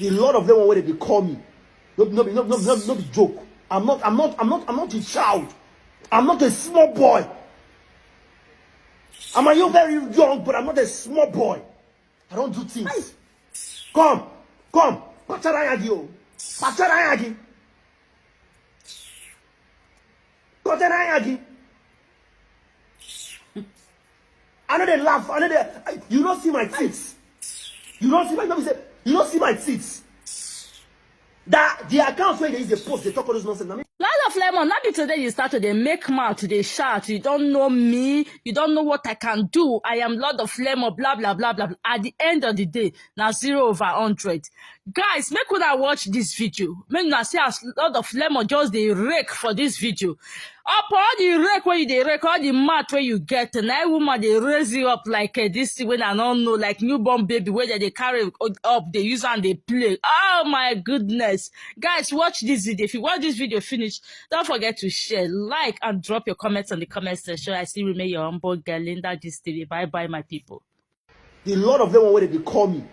A lot of them are where they call me. No be joke. I'm not a child. I'm not a small boy. I'm a young, very young, but I'm not a small boy. I don't do things. Come. Pacharayagi, oh. Pacharayagi. Pacharayagi. I know they laugh. I know they. You don't see my teeth. You don't see my teeth. That the accounts where they use the post, they talk all this nonsense. I mean, Lord of Lemon, not be today you start to they make mouth, they shout. You don't know me. You don't know what I can do. I am Lord of Lemon, blah, blah, blah, blah. At the end of the day, now 0/100. Guys, make una watch this video. Make una see as Lord of Lemon just they rake for this video. Up all the rake where you they rake, all the mat where you get, and that woman they raise you up like this thing when I don't know, like newborn baby where they carry up, they use and they play. Oh my goodness. Guys, watch this video. If you watch this video finish, don't forget to share, like, and drop your comments on the comment section. I still remain your humble girl, Linda This TV. Bye bye, my people. a lot of them are where they call me.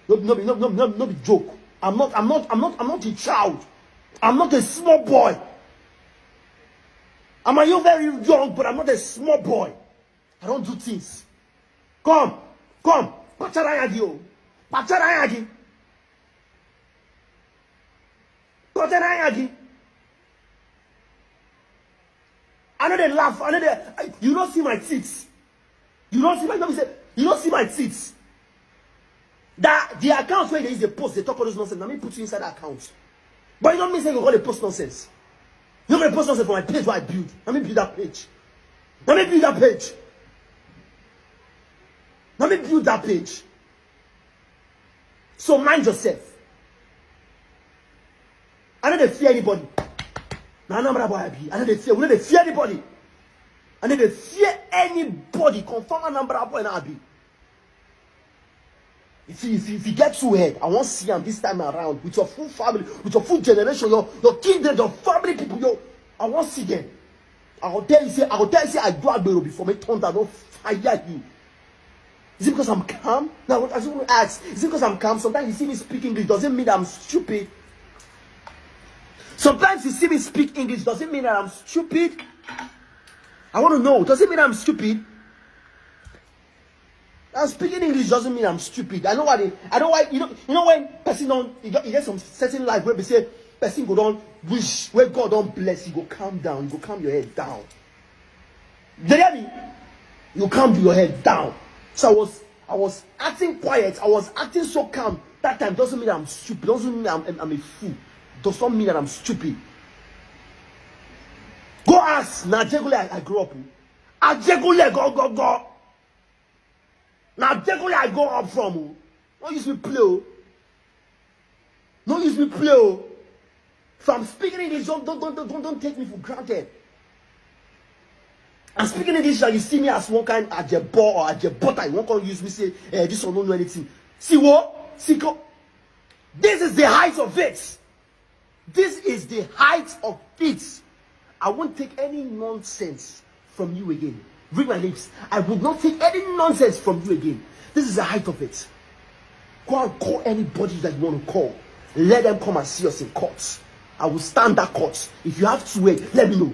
No be joke. I'm not a child. I'm not a small boy. I'm a young, very young, but I'm not a small boy. I don't do things. Come. Pacharayagi, oh. Pacharayagi. Pacharayagi. I know they laugh. I know they. You don't see my teeth. You don't see my teeth. That the accounts where they use the post, they talk all this nonsense. Let me put you inside the account. But you don't mean say you call the post nonsense. You're going to post nonsense for my page where I build. Let me build that page. So mind yourself. I know they fear anybody. Now boy I be. I know they fear. We know they fear anybody. I know they fear anybody. Confirm a number boy now be. If you get too ahead, I won't see them this time around with your full family, with your full generation, your kids, your family people, I won't see them. I will tell you, say I do a battle before me turn down, don't fire you. Is it because I'm calm? Now, I just want to ask, is it because I'm calm? Sometimes you see me speak English, doesn't mean that I'm stupid. Sometimes you see me speak English, doesn't mean that I'm stupid. I want to know, does it mean I'm stupid? Speaking English doesn't mean I'm stupid. I know why you know when person don't you get some certain life where we say person go down wish where God don't bless you, go calm down, you go calm your head down. You hear me? You calm your head down. So I was acting quiet, I was acting so calm. That time doesn't mean I'm stupid, doesn't mean I'm a fool. Does not mean that I'm stupid. Go ask Najegule I grew up in. Ajegule go. Now, Jegole I go up from. Don't use me play. Don't use me play. If I'm speaking English, don't take me for granted. I'm speaking English and you see me as one kind of ajebo or ajebota. You won't use me say, this one don't know anything. See what? See, this is the height of it. This is the height of it. I won't take any nonsense from you again. Read my lips. I would not take any nonsense from you again. This is the height of it. Go and call anybody that you want to call. Let them come and see us in court. I will stand that court. If you have to wait, let me know.